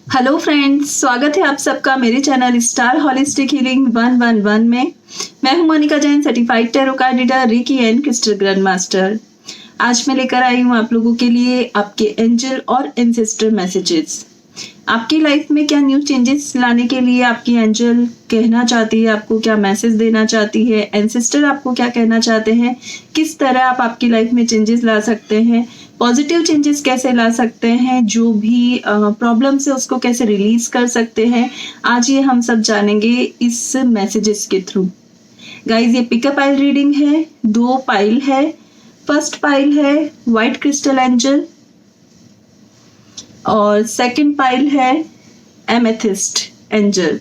Hello friends, स्वागत है आप सबका मेरे चैनल स्टार होलिस्टिक हीलिंग 111 में। मैं हूं Monika Jain, certified tarot card reader, reiki and crystal grand master. आज मैं लेकर आई हूं आप लोगों के लिए आपके एंजल और एंसेस्टर मैसेजेस। आपकी लाइफ में क्या न्यू चेंजेस लाने के लिए आपकी एंजल कहना चाहती है, आपको क्या मैसेज देना चाहती है, एंसेस्टर आपको क्या कहना चाहते हैं, किस तरह आप आपकी लाइफ में चेंजेस ला सकते हैं, पॉजिटिव चेंजेस कैसे ला सकते हैं, जो भी प्रॉब्लम्स है उसको कैसे रिलीज कर सकते हैं, आज ये हम सब जानेंगे इस मैसेजेस के थ्रू। गाइज, ये पिकअप पाइल रीडिंग है, 2 पाइल है। फर्स्ट पाइल है व्हाइट क्रिस्टल एंजल और सेकंड पाइल है एमेथिस्ट एंजल।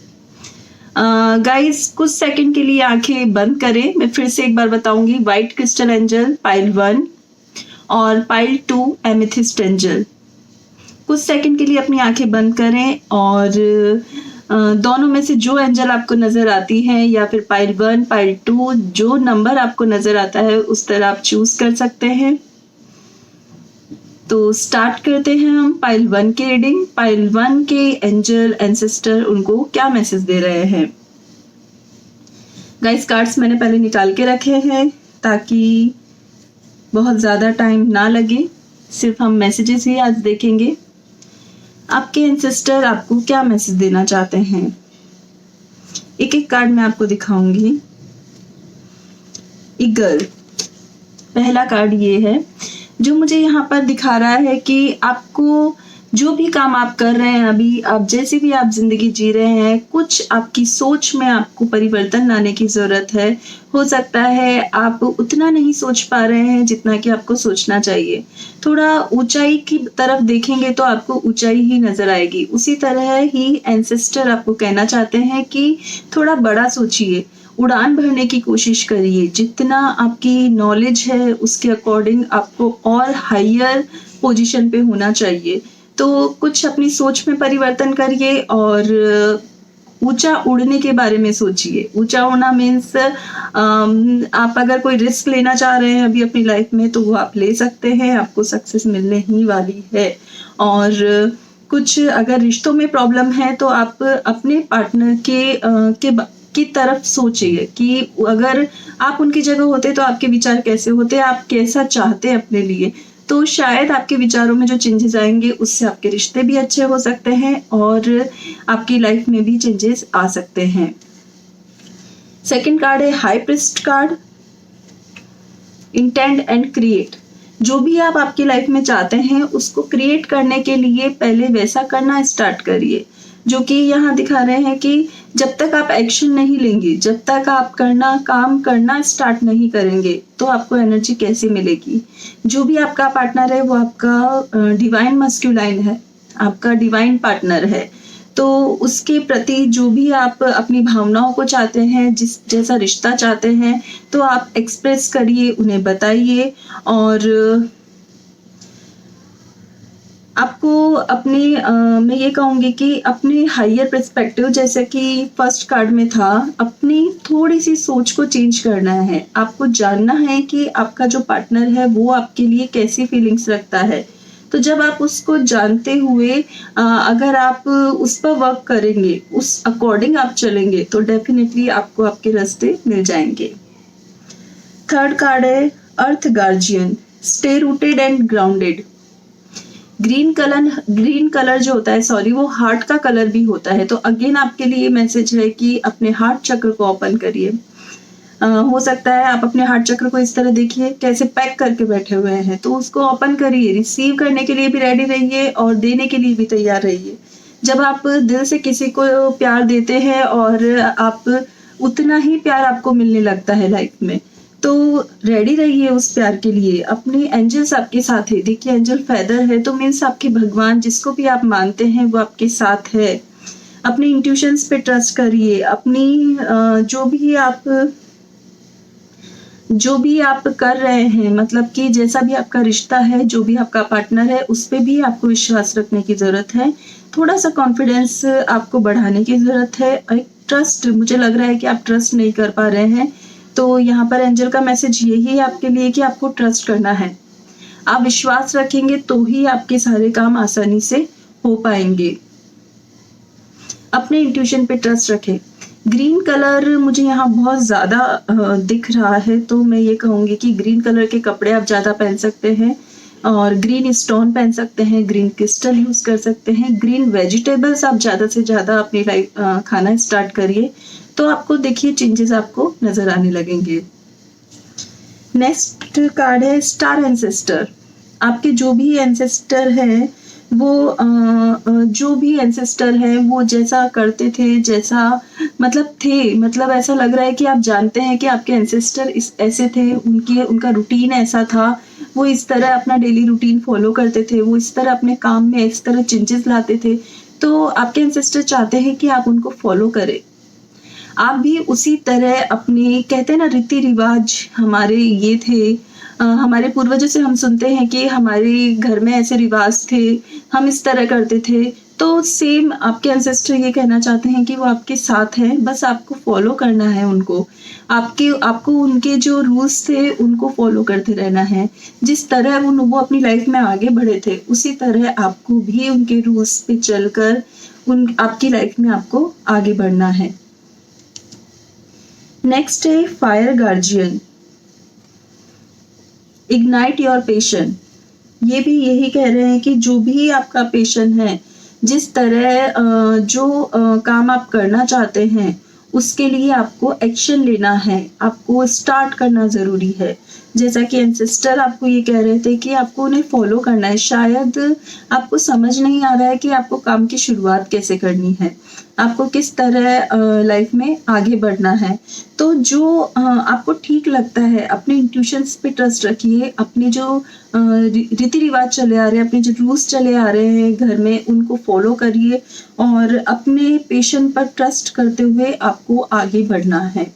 गाइज, कुछ सेकंड के लिए आंखें बंद करें। मैं फिर से एक बार बताऊंगी, व्हाइट क्रिस्टल एंजल पाइल 1 और पाइल 2 एमेथिस्ट एंजल। कुछ सेकंड के लिए अपनी आंखें बंद करें और दोनों में से जो एंजल आपको नजर आती है, या फिर पाइल 1 पाइल 2, जो नंबर आपको नजर आता है उस तरह आप चूज कर सकते हैं। तो स्टार्ट करते हैं हम पाइल 1 की रीडिंग। पाइल 1 के एंजल एंसेस्टर उनको क्या मैसेज दे रहे हैं। गाइस, कार्ड्स मैंने पहले निकाल के रखे हैं ताकि बहुत ज़्यादा टाइम ना लगे, सिर्फ हम मैसेजेस ही आज देखेंगे। आपके एंसेस्टर आपको क्या मैसेज देना चाहते हैं, एक एक कार्ड मैं आपको दिखाऊंगी। ईगल, पहला कार्ड ये है जो मुझे यहाँ पर दिखा रहा है कि आपको जो भी काम आप कर रहे हैं अभी, आप जैसे भी आप जिंदगी जी रहे हैं, कुछ आपकी सोच में आपको परिवर्तन लाने की जरूरत है। हो सकता है आप उतना नहीं सोच पा रहे हैं जितना कि आपको सोचना चाहिए। थोड़ा ऊंचाई की तरफ देखेंगे तो आपको ऊंचाई ही नजर आएगी। उसी तरह ही एंसेस्टर आपको कहना चाहते हैं कि थोड़ा बड़ा सोचिए, उड़ान भरने की कोशिश करिए। जितना आपकी नॉलेज है उसके अकॉर्डिंग आपको और हायर पोजीशन पे होना चाहिए। तो कुछ अपनी सोच में परिवर्तन करिए और ऊंचा उड़ने के बारे में सोचिए। ऊंचा उड़ना मीन्स आप अगर कोई रिस्क लेना चाह रहे हैं अभी अपनी लाइफ में तो वो आप ले सकते हैं, आपको सक्सेस मिलने ही वाली है। और कुछ अगर रिश्तों में प्रॉब्लम है तो आप अपने पार्टनर की तरफ सोचिए कि अगर आप उनकी जगह होते तो आपके विचार कैसे होते, आप कैसा चाहते अपने लिए। तो शायद आपके विचारों में जो चेंजेस आएंगे उससे आपके रिश्ते भी अच्छे हो सकते हैं और आपकी लाइफ में भी चेंजेस आ सकते हैं। सेकंड कार्ड है high priest card, intend and create. जो भी आप आपकी लाइफ में चाहते हैं उसको क्रिएट करने के लिए पहले वैसा करना स्टार्ट करिए। जो कि यहाँ दिखा रहे हैं कि जब तक आप एक्शन नहीं लेंगे, जब तक आप काम करना स्टार्ट नहीं करेंगे तो आपको एनर्जी कैसे मिलेगी। जो भी आपका पार्टनर है वो आपका डिवाइन मस्कुलाइन है, आपका डिवाइन पार्टनर है। तो उसके प्रति जो भी आप अपनी भावनाओं को चाहते हैं, जिस जैसा रिश्ता चाहते हैं, तो आप एक्सप्रेस करिए, उन्हें बताइए। और आपको अपनी मैं ये कहूँगी कि अपने हायर पर्सपेक्टिव, जैसे कि फर्स्ट कार्ड में था, अपनी थोड़ी सी सोच को चेंज करना है। आपको जानना है कि आपका जो पार्टनर है वो आपके लिए कैसी फीलिंग्स रखता है। तो जब आप उसको जानते हुए अगर आप उस पर वर्क करेंगे, उस अकॉर्डिंग आप चलेंगे तो डेफिनेटली आपको आपके रास्ते मिल जाएंगे। थर्ड कार्ड है earth guardian, stay rooted and grounded. Green colour जो होता है, वो हार्ट का कलर भी होता है। तो अगेन आपके लिए मैसेज है कि अपने हार्ट चक्र को ओपन करिए। हो सकता है आप अपने हार्ट चक्र को इस तरह देखिए कैसे पैक करके बैठे हुए हैं, तो उसको ओपन करिए। रिसीव करने के लिए भी रेडी रहिए और देने के लिए भी तैयार रहिए। जब आप दिल से किसी को प्यार देते हैं और आप उतना ही प्यार आपको मिलने लगता है लाइफ में, तो रेडी रहिए उस प्यार के लिए। अपने एंजल्स आपके साथ है। देखिए, एंजल फेदर है तो मीन्स आपके भगवान, जिसको भी आप मानते हैं, वो आपके साथ है। अपने इंट्यूशंस पे ट्रस्ट करिए। अपनी जो भी आप कर रहे हैं, मतलब कि जैसा भी आपका रिश्ता है, जो भी आपका पार्टनर है, उस पे भी आपको विश्वास रखने की जरूरत है। थोड़ा सा कॉन्फिडेंस आपको बढ़ाने की जरूरत है। एक ट्रस्ट, मुझे लग रहा है कि आप ट्रस्ट नहीं कर पा रहे हैं, तो यहाँ पर एंजल का मैसेज यही है आपके लिए कि आपको ट्रस्ट करना है। आप विश्वास रखेंगे तो ही आपके सारे काम आसानी से हो पाएंगे। अपने इंट्यूशन पे ट्रस्ट रखें। ग्रीन कलर मुझे यहाँ बहुत ज़्यादा दिख रहा है, तो मैं ये कहूँगी कि ग्रीन कलर के कपड़े आप ज़्यादा पहन सकते हैं और ग्रीन स्टोन पहन सकते हैं, ग्रीन क्रिस्टल यूज़ कर सकते हैं, ग्रीन वेजिटेबल्स आप ज़्यादा से ज़्यादा अपनी लाइफ खाना स्टार्ट करिए, तो आपको देखिए चेंजेस आपको नज़र आने लगेंगे। नेक्स्ट कार्ड है स्टार एंसेस्टर। आपके जो भी एंसेस्टर हैं वो जो भी एंसेस्टर है वो जैसा करते थे, जैसा मतलब ऐसा लग रहा है कि आप जानते हैं कि आपके एंसेस्टर ऐसे थे, उनका रूटीन ऐसा था, वो इस तरह अपना डेली रूटीन फॉलो करते थे, वो इस तरह अपने काम में इस तरह चेंजेस लाते थे। तो आपके एंसेस्टर चाहते हैं कि आप उनको फॉलो करें, आप भी उसी तरह अपने, कहते हैं ना रीति रिवाज हमारे ये थे, हमारे पूर्वजों से हम सुनते हैं कि हमारे घर में ऐसे रिवाज थे, हम इस तरह करते थे, तो सेम आपके एंसेस्टर ये कहना चाहते हैं कि वो आपके साथ हैं, बस आपको फॉलो करना है उनको, आपको उनके जो रूल्स थे उनको फॉलो करते रहना है। जिस तरह वो अपनी लाइफ में आगे बढ़े थे उसी तरह आपको भी उनके रूल्स पे चलकर आपकी लाइफ में आपको आगे बढ़ना है। नेक्स्ट है fire guardian. Ignite your passion. ये भी यही कह रहे हैं कि जो भी आपका पैशन है, जिस तरह काम आप करना चाहते हैं उसके लिए आपको एक्शन लेना है, आपको स्टार्ट करना ज़रूरी है। जैसा कि एंसेस्टर आपको ये कह रहे थे कि आपको उन्हें फॉलो करना है। शायद आपको समझ नहीं आ रहा है कि आपको काम की शुरुआत कैसे करनी है, आपको किस तरह लाइफ में आगे बढ़ना है। तो जो आपको ठीक लगता है, अपने इंट्यूशंस पे ट्रस्ट रखिए, अपने जो रीति रिवाज चले आ रहे हैं, अपने जो रूल्स चले आ रहे हैं घर में, उनको फॉलो करिए और अपने पैशन पर ट्रस्ट करते हुए आपको आगे बढ़ना है।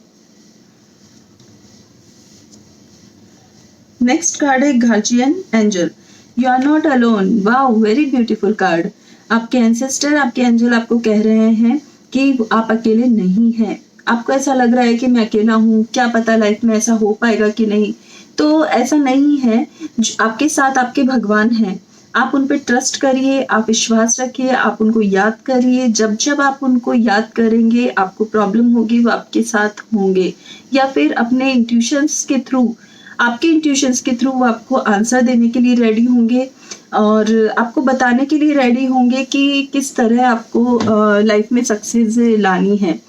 नेक्स्ट कार्ड है guardian angel. You are not alone. Wow, very beautiful card. आपके एंसेस्टर, आपके एंजल आपको कह रहे हैं कि आप अकेले नहीं हैं। आपको ऐसा लग रहा है कि मैं अकेला हूँ, क्या पता लाइफ में ऐसा हो पाएगा कि नहीं, तो ऐसा नहीं है। आपके साथ आपके भगवान हैं, आप उन पे ट्रस्ट करिए, आप विश्वास रखिए, आप उनको याद करिए। जब जब आप उनको याद करेंगे, आपको प्रॉब्लम होगी, वो आपके साथ होंगे, या फिर अपने इंट्यूशंस के थ्रू, आपके इंट्यूशंस के थ्रू वो आपको आंसर देने के लिए रेडी होंगे और आपको बताने के लिए रेडी होंगे कि किस तरह आपको लाइफ में सक्सेस लानी है।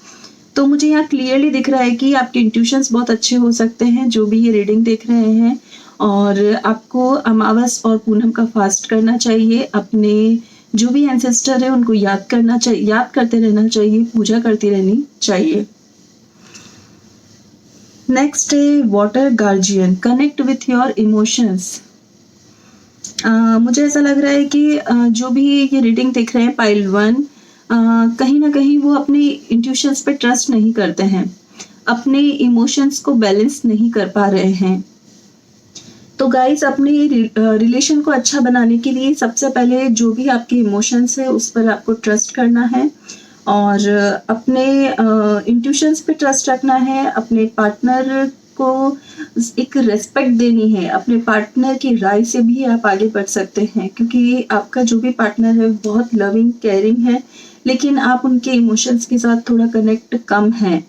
तो मुझे यहाँ क्लियरली दिख रहा है कि आपके इंट्यूशंस बहुत अच्छे हो सकते हैं, जो भी ये रीडिंग देख रहे हैं। और आपको अमावस और पूनम का फास्ट करना चाहिए, अपने जो भी एंसेस्टर है उनको याद करना चाहिए, याद करते रहना चाहिए, पूजा करती रहनी चाहिए। नेक्स्ट है water guardian. Connect with your emotions. मुझे ऐसा लग रहा है कि जो भी ये रीडिंग देख रहे हैं पाइल 1, कहीं ना कहीं वो अपने इंट्यूशंस पे ट्रस्ट नहीं करते हैं, अपने इमोशंस को बैलेंस नहीं कर पा रहे हैं। तो गाइस, अपने रिलेशन को अच्छा बनाने के लिए सबसे पहले जो भी आपके इमोशंस है उस पर आपको ट्रस्ट करना है और अपने इंट्यूशंस पे ट्रस्ट रखना है। अपने पार्टनर को एक रेस्पेक्ट देनी है, अपने पार्टनर की राय से भी आप आगे बढ़ सकते हैं, क्योंकि आपका जो भी पार्टनर है बहुत लविंग केयरिंग है, लेकिन आप उनके इमोशंस के साथ थोड़ा कनेक्ट कम है।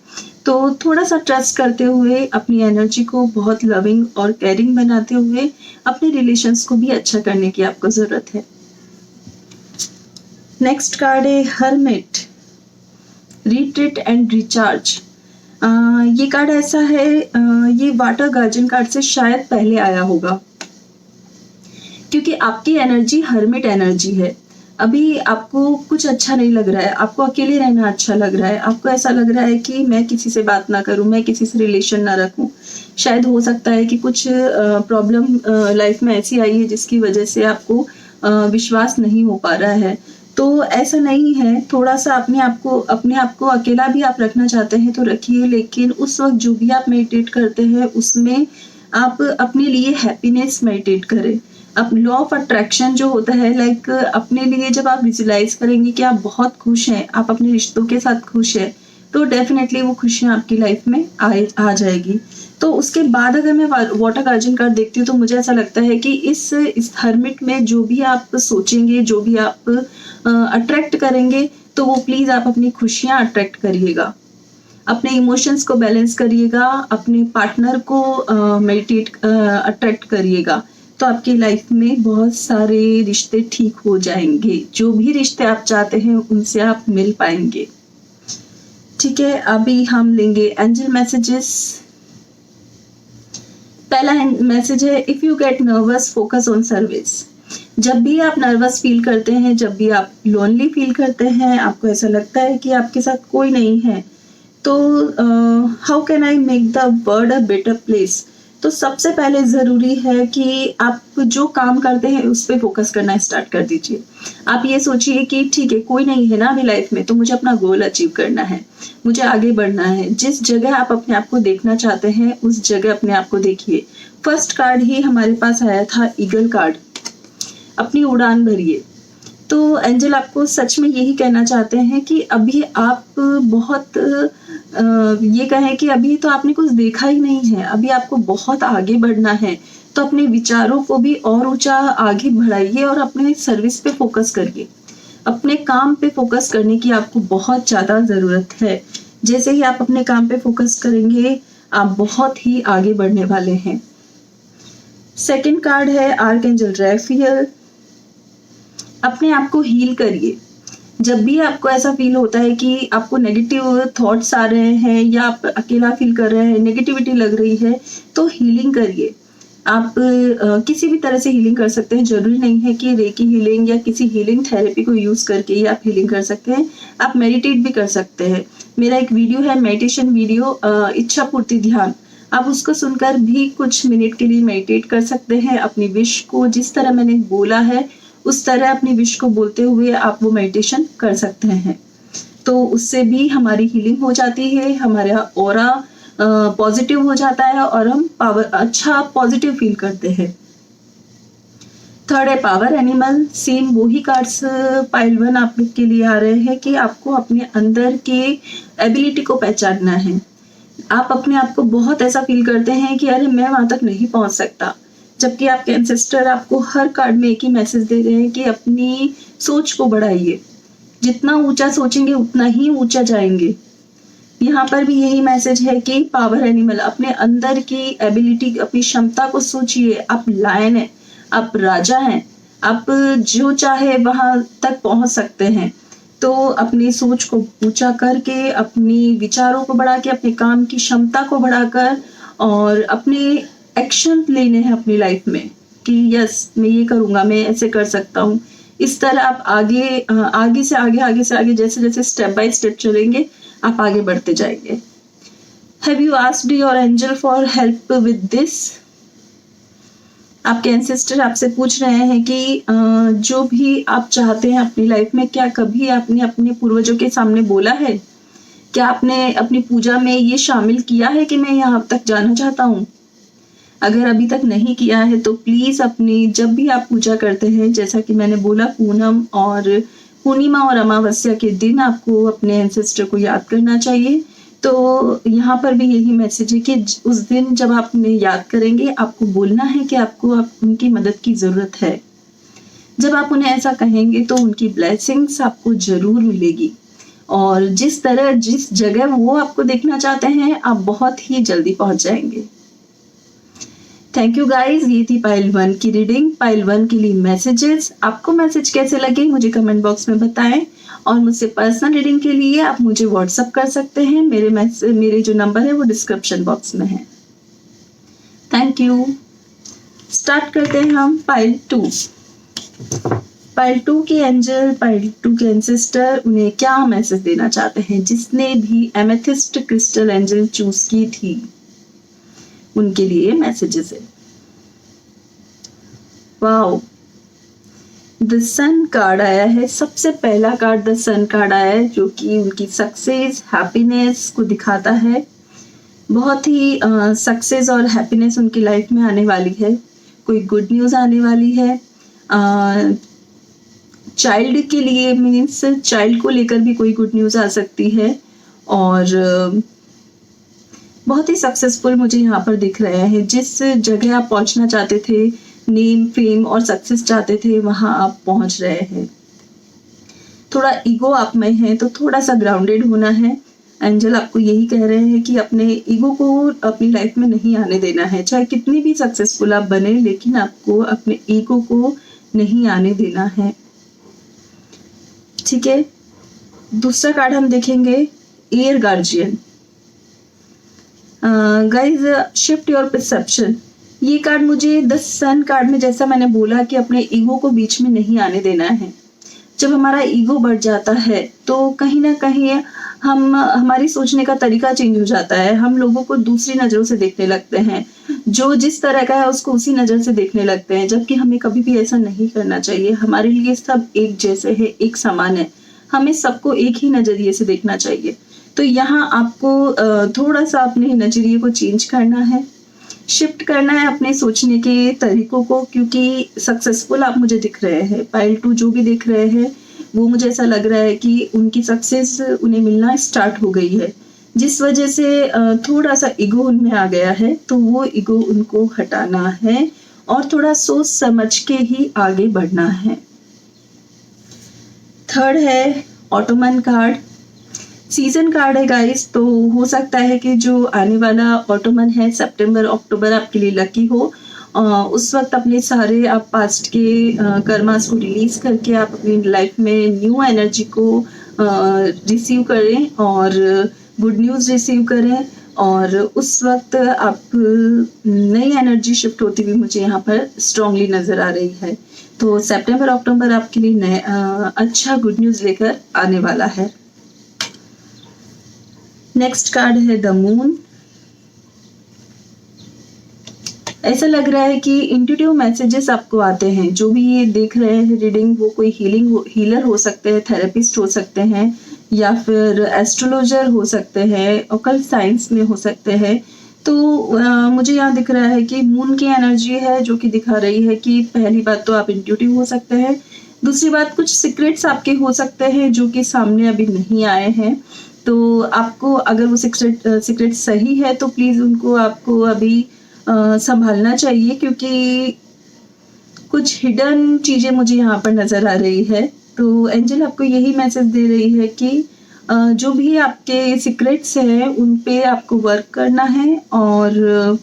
तो थोड़ा सा ट्रस्ट करते हुए, अपनी एनर्जी को बहुत लविंग और केयरिंग बनाते हुए अपने रिलेशंस को भी अच्छा करने की आपको ज़रूरत है। नेक्स्ट कार्ड है हर्मिट। Retreat and recharge. ये कार्ड ऐसा है, ये वाटर गार्जियन कार्ड से शायद पहले आया होगा, क्योंकि आपकी एनर्जी हर्मिट एनर्जी है। अभी आपको कुछ अच्छा नहीं लग रहा है, आपको अकेले रहना अच्छा लग रहा है, आपको ऐसा लग रहा है कि मैं किसी से बात ना करूं, मैं किसी से रिलेशन ना रखूं। शायद हो सकता है कि कुछ प्रॉब्लम लाइफ में ऐसी आई है जिसकी वजह से आपको विश्वास नहीं हो पा रहा है। तो ऐसा नहीं है, थोड़ा सा अपने आप को अकेला भी आप रखना चाहते हैं तो रखिए, लेकिन उस वक्त जो भी आप मेडिटेट करते हैं उसमें आप अपने लिए हैप्पीनेस मेडिटेट करें। अब लॉ ऑफ अट्रैक्शन जो होता है, लाइक अपने लिए जब आप विजुलाइज करेंगे कि आप बहुत खुश हैं, आप अपने रिश्तों के साथ खुश हैं, तो डेफिनेटली वो खुशियाँ आपकी लाइफ में आ जाएगी। तो उसके बाद अगर मैं वाटर गार्जियन कार्ड देखती हूँ तो मुझे ऐसा लगता है कि इस हर्मिट में जो भी आप सोचेंगे, जो भी आप अट्रैक्ट करेंगे, तो वो प्लीज़ आप अपनी खुशियाँ अट्रैक्ट करिएगा, अपने इमोशंस को बैलेंस करिएगा, अपने पार्टनर को अट्रैक्ट करिएगा, तो आपकी लाइफ में बहुत सारे रिश्ते ठीक हो जाएंगे। जो भी रिश्ते आप चाहते हैं उनसे आप मिल पाएंगे। ठीक है, अभी हम लेंगे एंजल मैसेजेस। पहला मैसेज है, if you get nervous focus on service. जब भी आप नर्वस फील करते हैं, जब भी आप लोनली फील करते हैं, आपको ऐसा लगता है कि आपके साथ कोई नहीं है, तो how can I make the world a better place. तो सबसे पहले ज़रूरी है कि आप जो काम करते हैं उस पर फोकस करना स्टार्ट कर दीजिए। आप ये सोचिए कि ठीक है, कोई नहीं है ना अभी लाइफ में, तो मुझे अपना गोल अचीव करना है, मुझे आगे बढ़ना है। जिस जगह आप अपने आप को देखना चाहते हैं उस जगह अपने आप को देखिए। फर्स्ट कार्ड ही हमारे पास आया था ईगल कार्ड, अपनी उड़ान भरिए। तो एंजल आपको सच में यही कहना चाहते हैं कि अभी आप बहुत ये कहें कि अभी तो आपने कुछ देखा ही नहीं है, अभी आपको बहुत आगे बढ़ना है, तो अपने विचारों को भी और ऊंचा आगे बढ़ाइए और अपने सर्विस पे फोकस करिए। अपने काम पे फोकस करने की आपको बहुत ज़्यादा ज़रूरत है। जैसे ही आप अपने काम पे फोकस करेंगे, आप बहुत ही आगे बढ़ने वाले हैं। सेकंड कार्ड है आर्कएंजल राफेल। अपने आप को हील करिए। जब भी आपको ऐसा फील होता है कि आपको नेगेटिव थॉट्स आ रहे हैं या आप अकेला फील कर रहे हैं, नेगेटिविटी लग रही है, तो हीलिंग करिए। आप किसी भी तरह से हीलिंग कर सकते हैं। जरूरी नहीं है कि रेकी हीलिंग या किसी हीलिंग थेरेपी को यूज करके ही आप हीलिंग कर सकते हैं। आप मेडिटेट भी कर सकते हैं। मेरा एक वीडियो है, मेडिटेशन वीडियो, इच्छा पूर्ति ध्यान, आप उसको सुनकर भी कुछ मिनट के लिए मेडिटेट कर सकते हैं। अपनी विश को जिस तरह मैंने बोला है उस तरह अपनी विश को बोलते हुए आप वो मेडिटेशन कर सकते हैं, तो उससे भी हमारी हीलिंग हो जाती है, हमारा ऑरा पॉजिटिव हो जाता है और हम अच्छा पॉजिटिव फील करते हैं। थर्ड है पावर एनिमल। सेम वही कार्ड्स पाइल 1 आप लोग के लिए आ रहे हैं कि आपको अपने अंदर के एबिलिटी को पहचानना है। आप अपने आप को बहुत ऐसा फील करते हैं कि अरे मैं वहां तक नहीं पहुंच सकता, जबकि आपके एंसेस्टर आपको हर कार्ड में एक ही मैसेज दे रहे हैं कि अपनी सोच को बढ़ाइए। जितना ऊंचा सोचेंगे उतना ही ऊंचा जाएंगे। यहाँ पर भी यही मैसेज है कि पावर एनिमल, अपने अंदर की एबिलिटी, अपनी क्षमता को सोचिए। आप लायन हैं, आप राजा हैं, आप जो चाहे वहां तक पहुंच सकते हैं। तो अपनी सोच को ऊंचा करके, अपनी विचारों को बढ़ा के, अपने काम की क्षमता को बढ़ाकर और अपने एक्शन लेने हैं अपनी लाइफ में कि यस मैं ये करूंगा, मैं ऐसे कर सकता हूँ। इस तरह आप आगे से आगे जैसे जैसे स्टेप बाय स्टेप चलेंगे आप आगे बढ़ते जाएंगे। Have you asked your angel for help with this. आपके एंसेस्टर आपसे पूछ रहे हैं कि जो भी आप चाहते हैं अपनी लाइफ में, क्या कभी आपने अपने पूर्वजों के सामने बोला है? क्या आपने अपनी पूजा में ये शामिल किया है कि मैं यहाँ तक जाना चाहता हूँ? अगर अभी तक नहीं किया है तो प्लीज अपनी, जब भी आप पूजा करते हैं, जैसा कि मैंने बोला, पूर्णिमा और अमावस्या के दिन आपको अपने एंसेस्टर को याद करना चाहिए। तो यहाँ पर भी यही मैसेज है कि उस दिन जब आप उन्हें याद करेंगे, आपको बोलना है कि आपको उनकी मदद की जरूरत है। जब आप उन्हें ऐसा कहेंगे तो उनकी ब्लेसिंग्स आपको जरूर मिलेगी और जिस जगह वो आपको देखना चाहते हैं आप बहुत ही जल्दी पहुंच जाएंगे। थैंक यू गाइज, ये थी पाइल 1 की रीडिंग, पाइल 1 के लिए मैसेजेस। आपको मैसेज कैसे लगे मुझे कमेंट बॉक्स में बताएं और मुझसे पर्सनल रीडिंग के लिए आप मुझे व्हाट्सअप कर सकते हैं। मेरे जो नंबर है वो डिस्क्रिप्शन बॉक्स में है। Thank you. स्टार्ट करते हैं हम पाइल 2। पाइल 2 के एंजल, पाइल 2 के एंसेस्टर उन्हें क्या मैसेज देना चाहते हैं? जिसने भी एमेथिस्ट क्रिस्टल एंजल चूज की थी उनके लिए मैसेजेस है। वाओ, द सन कार्ड आया है। सबसे पहला कार्ड द सन कार्ड आया है, जो कि उनकी सक्सेस, हैप्पीनेस को दिखाता है। बहुत ही सक्सेस और हैप्पीनेस उनकी लाइफ में आने वाली है। कोई गुड न्यूज आने वाली है। चाइल्ड के लिए, मीन्स चाइल्ड को लेकर भी कोई गुड न्यूज आ सकती है। और बहुत ही सक्सेसफुल मुझे यहाँ पर दिख रहे हैं। जिस जगह आप पहुंचना चाहते थे, नेम, फेम और सक्सेस चाहते थे, वहां आप पहुंच रहे हैं। थोड़ा ईगो आप में है तो थोड़ा सा ग्राउंडेड होना है। एंजल आपको यही कह रहे हैं कि अपने ईगो को अपनी लाइफ में नहीं आने देना है। चाहे कितनी भी सक्सेसफुल आप बने, लेकिन आपको अपने ईगो को नहीं आने देना है। ठीक है, दूसरा कार्ड हम देखेंगे, air guardian. Guys, shift your perception. ये कार्ड मुझे द सन कार्ड में, जैसा मैंने बोला कि अपने ईगो को बीच में नहीं आने देना है। जब हमारा ईगो बढ़ जाता है तो कहीं ना कहीं हमारी सोचने का तरीका चेंज हो जाता है। हम लोगों को दूसरी नजरों से देखने लगते हैं, जो जिस तरह का है उसको उसी नजर से देखने लगते हैं, जबकि हमें कभी भी ऐसा नहीं करना चाहिए। हमारे लिए सब एक जैसे है, एक समान है। हमें सबको एक ही नजरिए से देखना चाहिए। तो यहाँ आपको थोड़ा सा अपने नजरिए को चेंज करना है, शिफ्ट करना है अपने सोचने के तरीकों को, क्योंकि सक्सेसफुल आप मुझे दिख रहे हैं। पाइल 2 जो भी दिख रहे हैं वो मुझे ऐसा लग रहा है कि उनकी सक्सेस उन्हें मिलना स्टार्ट हो गई है, जिस वजह से थोड़ा सा ईगो उनमें आ गया है। तो वो ईगो उनको हटाना है और थोड़ा सोच समझ के ही आगे बढ़ना है। थर्ड है ऑटोमन कार्ड, सीजन कार्ड है गाइस। तो हो सकता है कि जो आने वाला ऑटोमन है, सितंबर अक्टूबर आपके लिए लकी हो। उस वक्त अपने सारे आप पास्ट के कर्मास को रिलीज करके आप अपनी लाइफ में न्यू एनर्जी को रिसीव करें और गुड न्यूज़ रिसीव करें। और उस वक्त आप नई एनर्जी शिफ्ट होती हुई मुझे यहाँ पर स्ट्रांगली नजर आ रही है। तो सितंबर अक्टूबर आपके लिए अच्छा गुड न्यूज़ लेकर आने वाला है। नेक्स्ट कार्ड है द मून। ऐसा लग रहा है कि इंट्यूटिव मैसेजेस आपको आते हैं। जो भी ये देख रहे हैं रीडिंग, वो कोई हीलर हो सकते हैं, थेरेपिस्ट हो सकते हैं, या फिर एस्ट्रोलॉजर हो सकते हैं, ऑकल्ट साइंस में हो सकते हैं। तो मुझे यहाँ दिख रहा है कि मून की एनर्जी है जो कि दिखा रही है कि पहली बात तो आप इंट्यूटिव हो सकते हैं। दूसरी बात, कुछ सीक्रेट्स आपके हो सकते हैं जो कि सामने अभी नहीं आए हैं। तो आपको अगर वो सीक्रेट सही है तो प्लीज उनको आपको अभी संभालना चाहिए, क्योंकि कुछ हिडन चीजें मुझे यहाँ पर नजर आ रही है। तो एंजल आपको यही मैसेज दे रही है कि जो भी आपके सीक्रेट्स हैं उन पे आपको वर्क करना है, और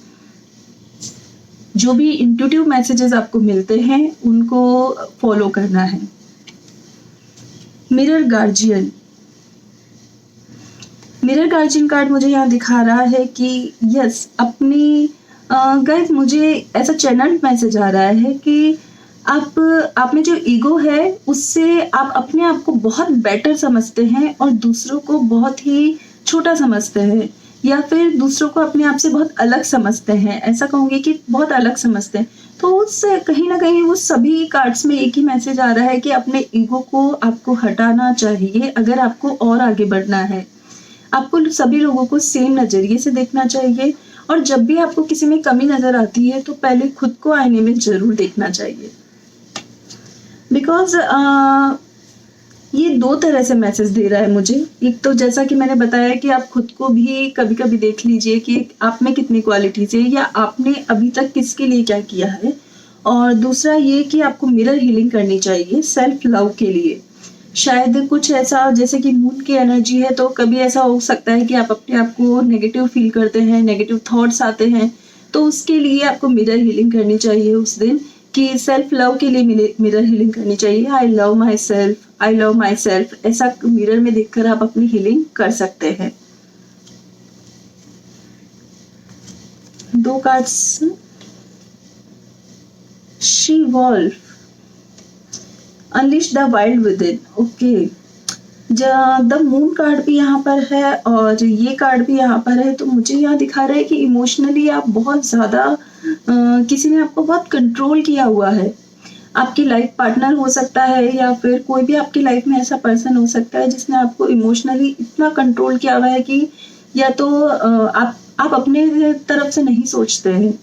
जो भी इंट्यूटिव मैसेजेस आपको मिलते हैं उनको फॉलो करना है। Mirror guardian, mirror guardian card मुझे यहाँ दिखा रहा है कि यस, अपनी गाइस मुझे ऐसा चैनल मैसेज आ रहा है कि आप में जो ईगो है उससे आप अपने आप को बहुत बेटर समझते हैं और दूसरों को बहुत ही छोटा समझते हैं, या फिर दूसरों को अपने आप से बहुत अलग समझते हैं। ऐसा कहूँगी कि बहुत अलग समझते हैं। तो उससे कहीं ना कहीं वो सभी कार्ड्स में एक ही मैसेज आ रहा है कि अपने ईगो को आपको हटाना चाहिए अगर आपको और आगे बढ़ना है। आपको सभी लोगों को सेम नजरिए से देखना चाहिए, और जब भी आपको किसी में कमी नजर आती है तो पहले खुद को आईने में जरूर देखना चाहिए। बिकॉज ये दो तरह से मैसेज दे रहा है मुझे। एक तो जैसा कि मैंने बताया कि आप खुद को भी कभी कभी देख लीजिए कि आप में कितनी क्वालिटीज है, या आपने अभी तक किसके लिए क्या किया है। और दूसरा ये कि आपको मिरर हीलिंग करनी चाहिए सेल्फ लव के लिए। शायद कुछ ऐसा, जैसे कि मून की एनर्जी है, तो कभी ऐसा हो सकता है कि आप अपने आप को नेगेटिव फील करते हैं, नेगेटिव थॉट्स आते हैं, तो उसके लिए आपको मिरर हीलिंग करनी चाहिए उस दिन, कि सेल्फ लव के लिए मिरर हीलिंग करनी चाहिए। I love myself, I love myself, ऐसा मिरर में देखकर आप अपनी हीलिंग कर सकते हैं। दो cards, she wolf, unleash the wild within. Okay, the moon card भी यहाँ पर है और ये कार्ड भी यहाँ पर है। तो मुझे यहाँ दिखा रहा है कि इमोशनली आप बहुत ज़्यादा किसी ने आपको बहुत कंट्रोल किया हुआ है। आपकी लाइफ पार्टनर हो सकता है, या फिर कोई भी आपकी लाइफ में ऐसा पर्सन हो सकता है जिसने आपको इमोशनली इतना कंट्रोल किया हुआ है कि या तो आप अपने तरफ से नहीं सोचते हैं,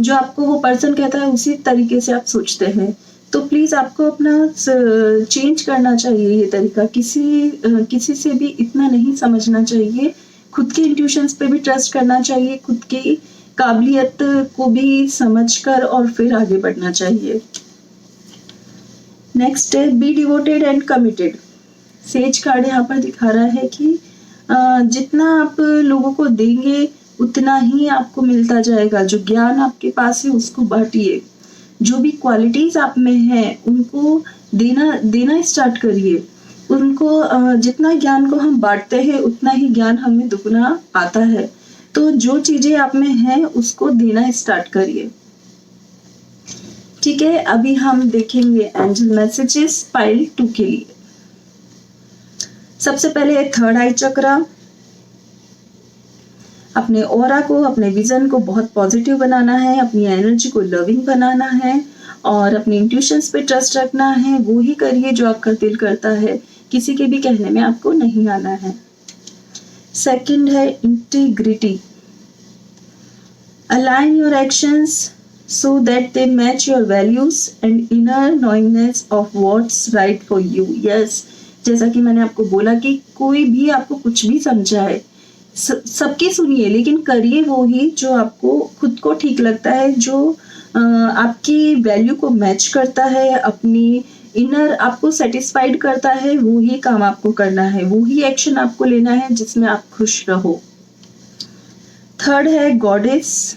जो आपको वो पर्सन कहता है उसी तरीके से आप सोचते हैं। तो प्लीज आपको अपना चेंज करना चाहिए ये तरीका। किसी से भी इतना नहीं समझना चाहिए खुद के इंट्यूशंस पे भी ट्रस्ट करना चाहिए, खुद की काबिलियत को भी समझकर और फिर आगे बढ़ना चाहिए। नेक्स्ट है be devoted and committed. Sage card यहाँ पर दिखा रहा है कि जितना आप लोगों को देंगे उतना ही आपको मिलता जाएगा। जो ज्ञान आपके पास है उसको बांटिए, जो भी क्वालिटीज आप में है उनको देना स्टार्ट करिए। उनको जितना ज्ञान को हम बांटते हैं उतना ही ज्ञान हमें दुगना आता है। तो जो चीजें आप में है उसको देना स्टार्ट करिए। ठीक है, अभी हम देखेंगे एंजल मैसेजेस पाइल 2 के लिए। सबसे पहले है थर्ड आई चक्रा। अपने ऑरा को, अपने विजन को बहुत पॉजिटिव बनाना है, अपनी एनर्जी को लविंग बनाना है और अपने इंट्यूशंस पे ट्रस्ट रखना है। वो ही करिए जो आपका दिल करता है, किसी के भी कहने में आपको नहीं आना है। सेकंड है integrity. Align your actions so that they match your values and inner knowingness of what's right for you. Yes, जैसा कि मैंने आपको बोला कि कोई भी आपको कुछ भी समझाए, सबकी सुनिए लेकिन करिए वो ही जो आपको खुद को ठीक लगता है, जो आपकी वैल्यू को मैच करता है, अपनी इनर आपको सेटिस्फाइड करता है, वो ही काम आपको करना है, वो ही एक्शन आपको लेना है जिसमें आप खुश रहो। थर्ड है goddess.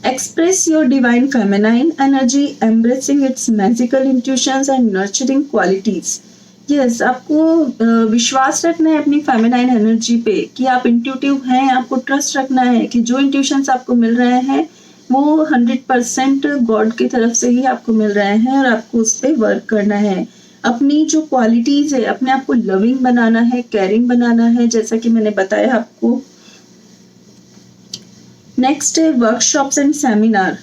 Express your divine feminine energy, embracing its magical intuitions and nurturing qualities. Yes, आपको विश्वास रखना है अपनी फेमिनाइन एनर्जी पे कि आप इंट्यूटिव हैं। आपको ट्रस्ट रखना है कि जो इंट्यूशंस आपको मिल रहे हैं वो 100% गॉड की तरफ से ही आपको मिल रहे हैं और आपको उस पर वर्क करना है। अपनी जो क्वालिटीज है अपने आप को लविंग बनाना है, केयरिंग बनाना है, जैसा कि मैंने बताया आपको। नेक्स्ट है वर्कशॉप्स एंड सेमिनार।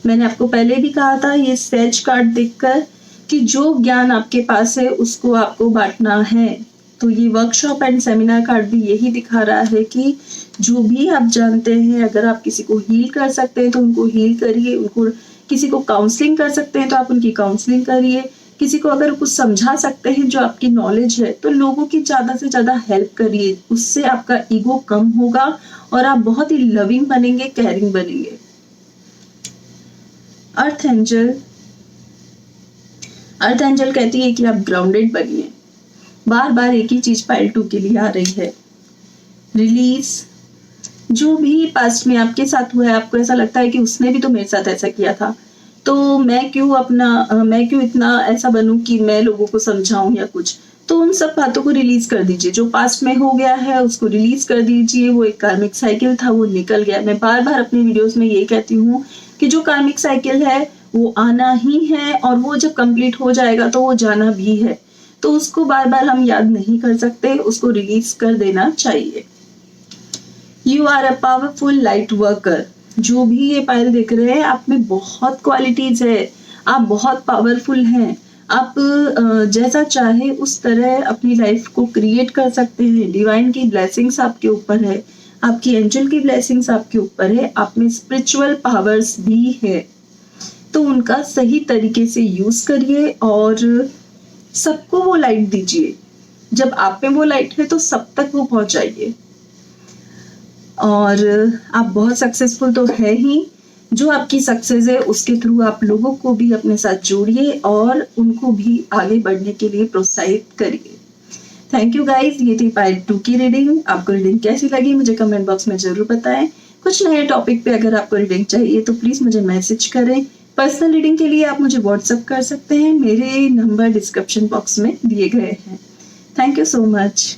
मैंने आपको पहले भी कहा था ये सेज कार्ड देखकर कि जो ज्ञान आपके पास है उसको आपको बांटना है। तो ये वर्कशॉप एंड सेमिनार कार्ड भी यही दिखा रहा है कि जो भी आप जानते हैं, अगर आप किसी को हील कर सकते हैं तो उनको हील करिए, उनको किसी को काउंसलिंग कर सकते हैं तो आप उनकी काउंसलिंग करिए, किसी को अगर कुछ समझा सकते हैं जो आपकी नॉलेज है तो लोगों की ज्यादा से ज्यादा हेल्प करिए। उससे आपका ईगो कम होगा और आप बहुत ही लविंग बनेंगे, केयरिंग बनेंगे। अर्थ एंजल कहती है कि आप ग्राउंडेड बनिए। बार बार एक ही चीज पाइल 2 के लिए आ रही है, रिलीज। जो भी पास्ट में आपके साथ हुआ है, आपको ऐसा लगता है कि उसने भी तो मेरे साथ ऐसा किया था, तो मैं क्यों इतना ऐसा बनूं कि मैं लोगों को समझाऊं या कुछ। तो उन सब बातों को रिलीज कर दीजिए। जो पास्ट में हो गया है उसको रिलीज कर दीजिए। वो एक कार्मिक साइकिल था, वो निकल गया। मैं बार बार अपनी वीडियोस में ये कहती हूँ कि जो कार्मिक साइकिल है वो आना ही है और वो जब कंप्लीट हो जाएगा तो वो जाना भी है। तो उसको बार बार हम याद नहीं कर सकते, उसको रिलीज कर देना चाहिए। You are a powerful light worker. जो भी ये पायल देख रहे हैं, आप में बहुत क्वालिटीज है, आप बहुत पावरफुल हैं। आप जैसा चाहे उस तरह अपनी लाइफ को क्रिएट कर सकते हैं। डिवाइन की ब्लेसिंग्स आपके ऊपर है, आपकी एंजल की ब्लेसिंग्स आपके ऊपर है, आप में स्पिरिचुअल पावर्स भी है। तो उनका सही तरीके से यूज करिए और सबको वो लाइट दीजिए। जब आप में वो लाइट है तो सब तक वो पहुंचाइए। और आप बहुत सक्सेसफुल तो है ही। जो आपकी सक्सेस है उसके थ्रू आप लोगों को भी अपने साथ जोड़िए और उनको भी आगे बढ़ने के लिए प्रोत्साहित करिए। थैंक यू गाइज, ये थी पाइल 2 की रीडिंग। आपको रीडिंग कैसी लगी मुझे कमेंट बॉक्स में जरूर बताएं। कुछ नए टॉपिक पे अगर आपको रीडिंग चाहिए तो प्लीज मुझे मैसेज करें। पर्सनल रीडिंग के लिए आप मुझे व्हाट्सएप कर सकते हैं, मेरे नंबर डिस्क्रिप्शन बॉक्स में दिए गए हैं। Thank you so much.